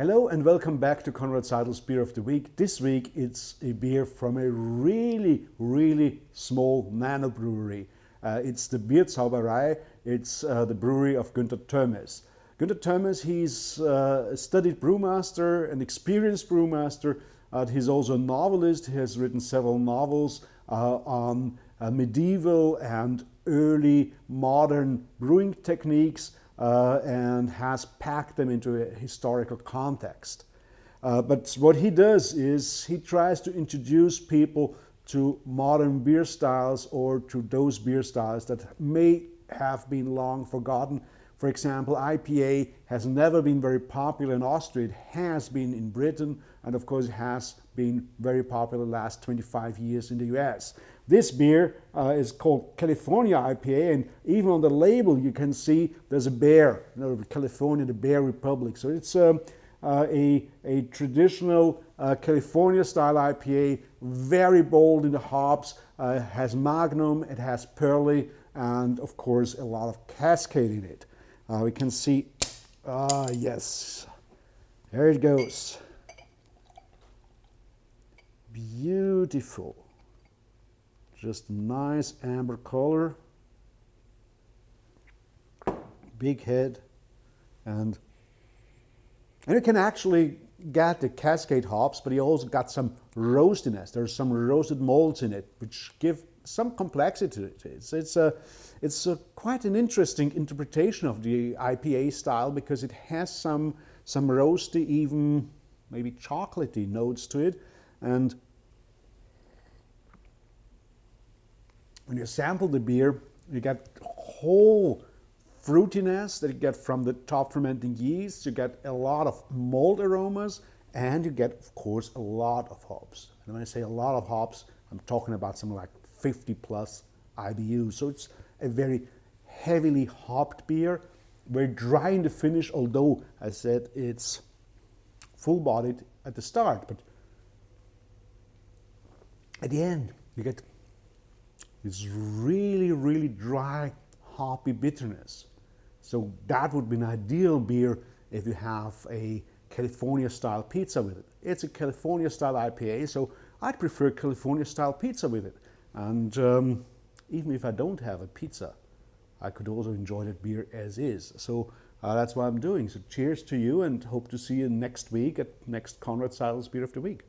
Hello and welcome back to Conrad Seidel's Beer of the Week. This week it's a beer from a really small nano brewery. It's the Bierzauberei. It's the brewery of Günther Thömes. Günther Thömes, he's a studied brewmaster, an experienced brewmaster. He's also a novelist. He has written several novels on medieval and early modern brewing techniques. And has packed them into a historical context. But what he does is he tries to introduce people to modern beer styles or to those beer styles that may have been long forgotten. For example, IPA has never been very popular in Austria. It has been in Britain, and of course it has been very popular the last 25 years in the US. This beer is called California IPA, and even on the label you can see there's a bear, California, the Bear Republic. So it's a traditional California style IPA, very bold in the hops, has Magnum, it has Pearly, and of course a lot of Cascade in it. We can see, yes, there it goes. Beautiful. Just nice amber color. Big head. And you can actually get the Cascade hops, but you also got some roastiness. There's some roasted malts in it, which give some complexity to it. It's quite an interesting interpretation of the IPA style because it has some roasty, even maybe chocolatey notes to it. And when you sample the beer, you get whole fruitiness that you get from the top fermenting yeast. You get a lot of malt aromas, and you get, of course, a lot of hops. And when I say a lot of hops, I'm talking about something like 50 plus IBUs. So it's a very heavily hopped beer, very dry in the finish, although I said it's full-bodied at the start. But at the end, you get this really dry, hoppy bitterness. So that would be an ideal beer if you have a California style pizza with it. It's a California style IPA, so I'd prefer California style pizza with it. And even if I don't have a pizza, I could also enjoy that beer as is. So that's what I'm doing. So cheers to you, and hope to see you next week at next Conrad Seidel's Beer of the Week.